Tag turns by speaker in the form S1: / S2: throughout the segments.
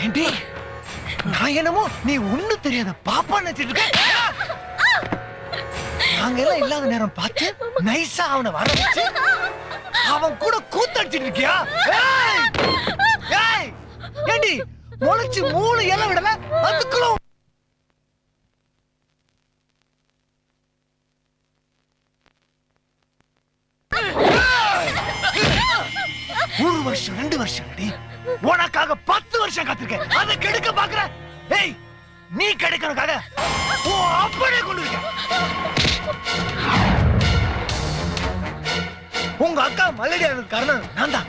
S1: ஏண்டி நான் என்னமோ நீ ஒண்ணு தெரியாத பாப்பா நினைச்சிட்டு இருக்க. நாங்க எல்லாம் இல்லாத நேரம் பார்த்து நைஸா அவனை வர வச்சு அவன் கூட கூத்தடிச்சிட்டு இருக்கியா? ஏண்டி முளைச்சு 3 இலை விடல அதுக்குள்ள ஒரு வருஷம் 2 வருஷம் உனக்காக 10 வருஷம் காத்திருக்கேன். அதை கெடுக்க பாக்குற. ஏய் நீ கிடைக்கிறதுக்காக அப்படியே கொண்டு இருக்க. உங்க அக்கா மல்லடி ஆனதுக்கு காரணம் நான் தான்.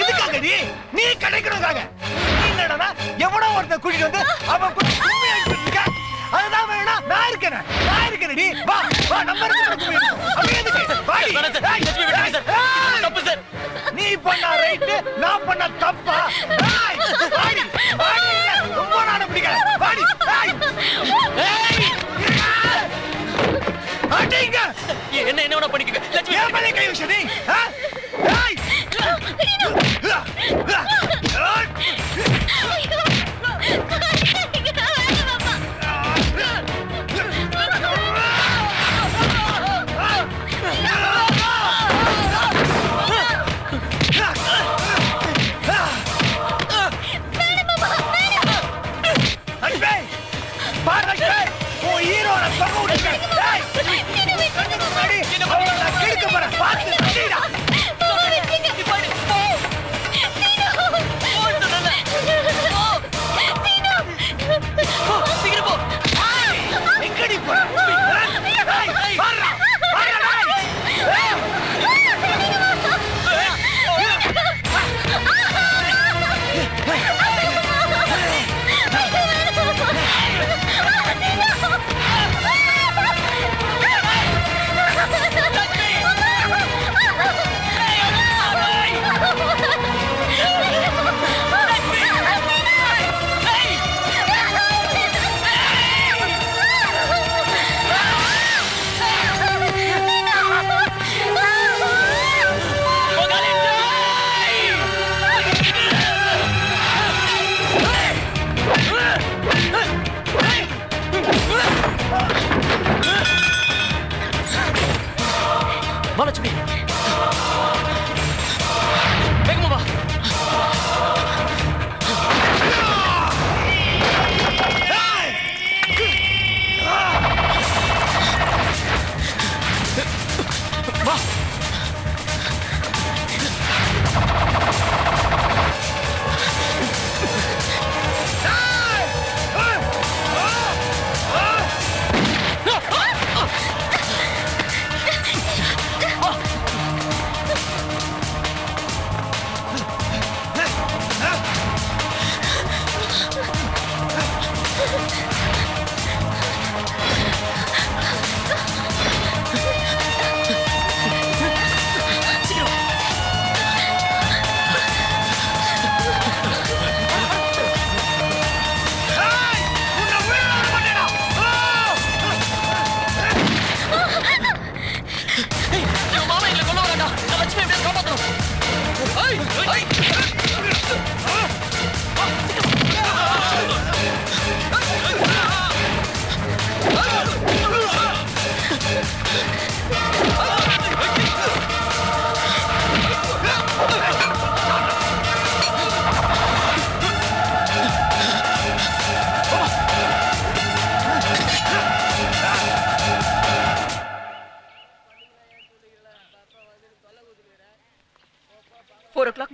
S1: எதுக்காக நீ கிடைக்கிறதுக்காக என்னடா எவனோ ஒருத்தன் கூட்டிட்டு வந்து அவன் கூட கும்மி அடிச்சிட்டு இருக்க. அதுதான் வேணா நான் இருக்கேன் டி. வா வா நம்ம இருக்கு. அப்படியே எதுக்கு வாடி. தப்பு சார். நீ பண்ண ரைட் நான் பண்ண தப்பா? வாடி வாடி ரொம்ப நாள பிடிக்க. வாடி அடிங்க. என்ன என்ன பண்ணிக்க லட்சுமி ஏமலே கை வச்சு நீ. ஏய்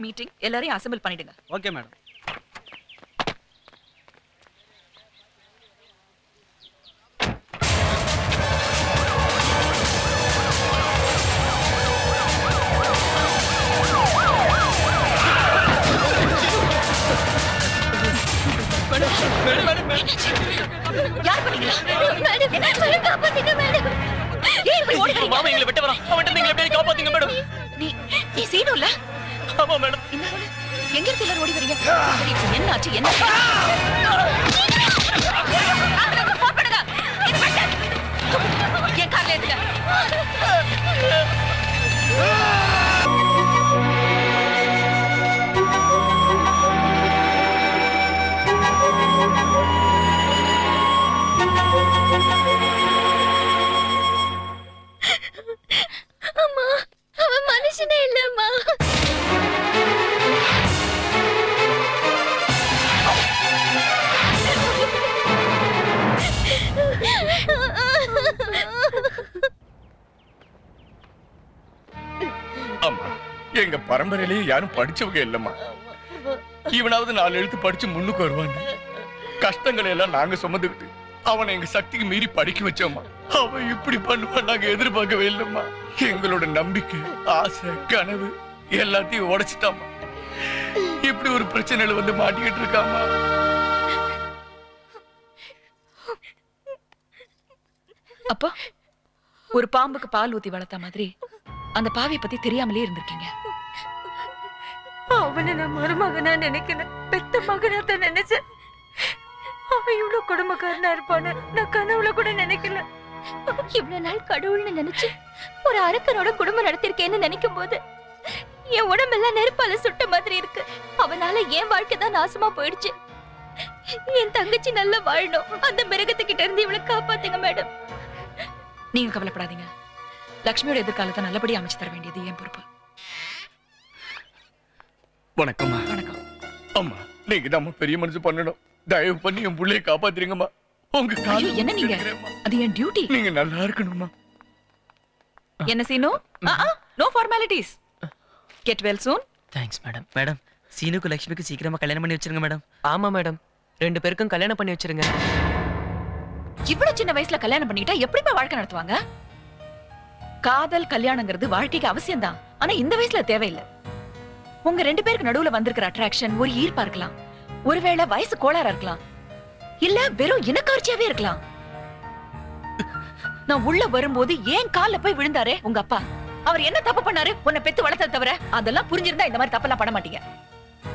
S2: மீட்டிங் எல்லாரையும் அசெம்பிள் பண்ணிடுங்க.
S3: Okay madam.
S2: யார் பண்ணீங்களா? மேடம் காப்பாத்துங்க மேடம். ஏய் இப்படி ஓடுறீங்க?
S3: மாமா எங்களை விட்டு வரான். அவன்ட்ட நீங்க எப்படியே காப்பாத்துங்க மேடம்.
S2: நீ சீனுல?
S3: ஆமா மேடம்.
S2: எங்க இருந்து எல்லாரும் ஓடி வரீங்க? என்ன ஆச்சு? என்ன? ஃபோன் பண்ணுங்க. என் கார்ல ஏத்துங்க.
S4: பரம்பரையிலேயே யாரும் படிச்சவங்க இல்லம்மா. இவனாவது 4 எழுத்து படிச்சு முன்னுக்கு வருவான். கஷ்டங்களை எல்லாம் நாங்க சுமந்துக்கிட்டு அவனை எங்க சக்திக்கு மீறி படிக்க வச்சோம்மா. அவன் இப்படி பண்ணுவான் நாங்க எதிர்பார்க்கவே இல்லம்மா. எங்களோட நம்பிக்கை, ஆசை, கனவு எல்லாத்தையும் உடைச்சிட்டாமா. இப்படி ஒரு பிரச்சனையில வந்து மாட்டிக்கிட்டு இருக்காமா.
S2: அப்பா, ஒரு பாம்புக்கு பால் ஊத்தி வளர்த்த மாதிரி அந்த பாவியை பத்தி தெரியாமலே இருந்திருக்கீங்க.
S5: அவனை நான் மருமகனா நினைக்கல, பெத்த மகனா தான் நினைச்சேன். அவன் இவ்வளவு குடும்பக்காரனா இருப்பான்னு நான் கனவுல கூட நினைக்கல.
S6: இவ்வளவு நாள் கடவுள்னு நினைச்சு ஒரு அரக்கனோட குடும்பம் நடத்திருக்கேன்னு நினைக்கும் போது என் உடம்பெல்லாம் நெருப்பால சுட்ட மாதிரி இருக்கு. அவனால என் வாழ்க்கை தான் நாசமா போயிடுச்சு. என் தங்கச்சி நல்லா வாழணும். அந்த மிருகத்துக்கிட்ட இருந்து இவளை காப்பாத்துங்க மேடம்.
S2: நீங்க கவலைப்படாதீங்க. லட்சுமியோட எதிர்காலத்தை நல்லபடியா அமைச்சு தர வேண்டியது என் பொறுப்பு.
S4: வணக்கம்மா.
S2: வணக்கம்.
S4: அம்மா, நீங்க தான் பெரிய மனசு பண்ணணும். தயவு பண்ணி என் புள்ளைய காப்பாத்துறீங்கம்மா. உங்க
S2: ஐயோ,
S4: கால்ல
S2: என்ன நீங்க?
S4: விழுகிறேம்மா.
S2: அது என் டியூட்டி.
S4: நீங்க நல்லா இருக்கணும்மா.
S2: என்ன Seenu? No formalities. Get well soon.
S3: Thanks madam. Madam, சீனுக்கு லட்சுமிக்கு சீக்கிரமா கல்யாணம் பண்ணி வச்சிருங்க மேடம்.
S7: ஆமா மேடம், 2 பேருக்கும் கல்யாணம் பண்ணி வச்சிருங்க.
S2: இவ்வளவு சின்ன வயசுல கல்யாணம் பண்ணிட்டா எப்படிப்பா வாழ்க்கை நடத்துவாங்க? காதல் கல்யாணங்கிறது வாழ்க்கைக்கு அவசியம்தான். ஆனா இந்த வயசுல தேவையில்லை. உங்க 2 பேருக்கு நடுவுல வந்திருக்கிற அட்ராக்ஷன் ஒரு ஈர்ப்பா இருக்கலாம், ஒருவேளை வயசு கோளாறா இருக்கலாம், இல்ல வெறும் இனக்கவர்ச்சியாவே இருக்கலாம். நான் உள்ள வரும்போது ஏன் கால்ல போய் விழுந்தாரே உங்க அப்பா, அவர் என்ன தப்பு பண்ணாரு? உன்னை பெத்து வளர்த்தத தவிர அதெல்லாம் புரிஞ்சிருந்தா இந்த மாதிரி தப்பெல்லாம் பண்ண மாட்டீங்க.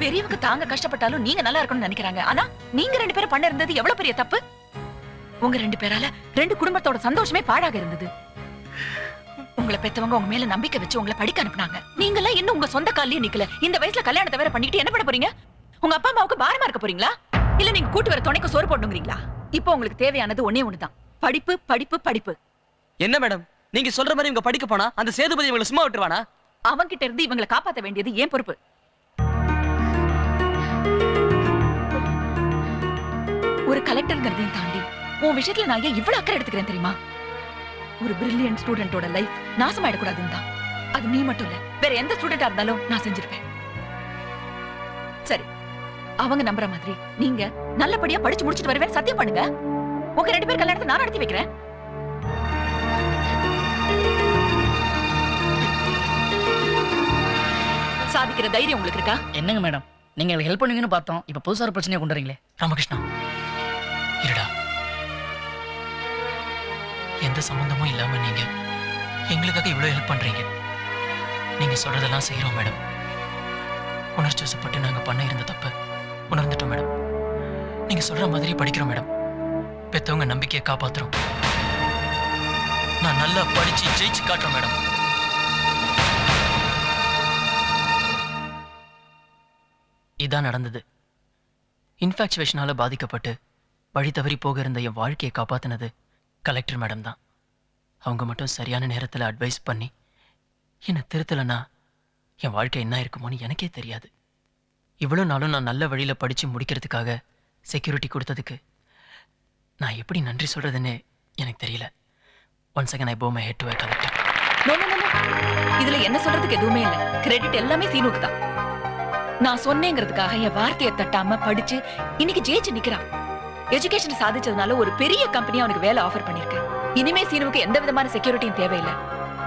S2: பெரியவங்க தாங்க கஷ்டப்பட்டாலும் நீங்க நல்லா இருக்கணும்னு நினைக்கிறாங்க. ஆனா நீங்க 2 பேரும் பண்ண இருந்தது எவ்வளவு பெரிய தப்பு. உங்க 2 பேரால 2 குடும்பத்தோட சந்தோஷமே பாழாக இருந்தது. உங்களை பெத்தவங்க உங்க மேல நம்பிக்கை வச்சு உங்களை படிக்க அனுப்புனாங்க. நீங்க எல்லாம் இன்னும் உங்க சொந்த கால்லயே நிக்கல. இந்த வயசுல கல்யாணத்தை வேற பண்ணிட்டு என்ன பண்ண போறீங்க? உங்க அப்பா அம்மாவுக்கு பாரமா இருக்க போறீங்களா? இல்ல நீங்க கூட்டு வர துணைக்கு சோறு போடணுங்கிறீங்களா? இப்போ உங்களுக்கு தேவையானது ஒண்ணே ஒண்ணுதான், படிப்பு படிப்பு படிப்பு.
S3: என்ன மேடம், நீங்க சொல்ற மாதிரி இவங்க படிக்க போனா அந்த சேதுபதி இவங்களை சும்மா விட்டுருவானா?
S2: அவங்கிட்ட இருந்து இவங்களை காப்பாத்த வேண்டியது ஏன் பொறுப்பு. ஒரு கலெக்டர்ங்கிறதையும் தாண்டி உன் விஷயத்துல நான் ஏன் இவ்வளவு அக்கறை எடுத்துக்கிறேன் தெரியுமா? ஒரு பிரில்லியன்ட் ஸ்டூடெண்டோட லைஃப் நாசமாயிடக்கூடாதுன்னு தான். அது நீ மட்டும் இல்ல, வேற எந்த ஸ்டூடெண்டா இருந்தாலும் நான் செஞ்சிருப்பேன். சரி, அவங்க நம்புற மாதிரி நீங்க நல்லபடியா படிச்சு முடிச்சிட்டு வருவேன் சத்தியம் பண்ணுங்க. உங்க 2 பேர் கல்யாணத்தை நான் நடத்தி வைக்கிறேன். சாதிக்கிற தைரியம் உங்களுக்கு இருக்கா?
S8: என்னங்க மேடம், நீங்க எங்களுக்கு ஹெல்ப் பண்ணுவீங்கன்னு பார்த்தோம். இப்ப புதுசா ஒரு பிரச்சனையை கொண்டு வரீங்களே.
S7: ராமகிருஷ்ணா, இருடா. எந்த சம்பந்தமும் இல்லாம நீங்க எங்களுக்காக இவ்வளவு ஹெல்ப் பண்றீங்க. நீங்க சொல்றதெல்லாம் செய்யறோம் மேடம். உணர்ச்சி வசப்பட்டு நாங்க பண்ண இருந்த தப்ப உணர்ந்துட்டோம் மேடம். நீங்க சொல்ற மாதிரி படிக்கிறோம் மேடம். பெத்தவங்க நம்பிக்கையை காப்பாத்துறோம். நான் நல்லா படிச்சு ஜெயிச்சு காட்டுறோம் மேடம். இதான் நடந்தது. இன்ஃபாக்சுவேஷனால பாதிக்கப்பட்டு வழி தவறி போக இருந்த என் வாழ்க்கையை காப்பாத்தினது கலெக்டர் மேடம் தான். அவங்க மட்டும் சரியான நேரத்தில் அட்வைஸ் பண்ணி என்னை திருத்தலைன்னா என் வாழ்க்கை என்ன இருக்குமோன்னு எனக்கே தெரியாது. இவ்வளோ நாளும் நான் நல்ல வழியில் படித்து முடிக்கிறதுக்காக செக்யூரிட்டி கொடுத்ததுக்கு நான் எப்படி நன்றி சொல்றதுன்னு எனக்கு தெரியல. Once again I bow my head to collector.
S2: No no no, இதுல என்ன சொல்றதுக்கு எதுவுமே இல்ல. கிரெடிட் எல்லாமே சீனுக்கு தான். நான் சொன்னேங்கிறதுக்காக என் வார்த்தையை தட்டாம படிச்சு இன்னைக்கு ஜெயிச்சு நிக்கிறான். எஜுகேஷன் சாதிச்சதுனால ஒரு பெரிய கம்பெனி அவனுக்கு வேலை ஆஃபர் பண்ணிருக்கு. இனிமே சீனுவுக்கு எந்த விதமான செக்யூரிட்டியும் தேவையில்லை.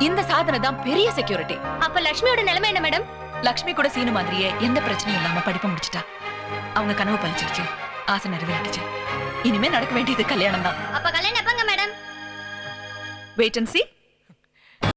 S2: இந்த சாதனை தான் பெரிய செக்யூரிட்டி.
S6: அப்ப லட்சுமியோட நிலைமை என்ன மேடம்?
S2: லட்சுமி கூட சீனு மாதிரியே எந்த பிரச்சனையும் இல்லாம படிப்பு முடிச்சிட்டா. அவங்க கனவு பழிச்சிருச்சு, ஆசை நிறைவேறிடுச்சு. இனிமே நடக்க வேண்டியது கல்யாணம் தான்.
S6: அப்ப கல்யாணம் எப்பங்க மேடம்?
S2: Wait and see.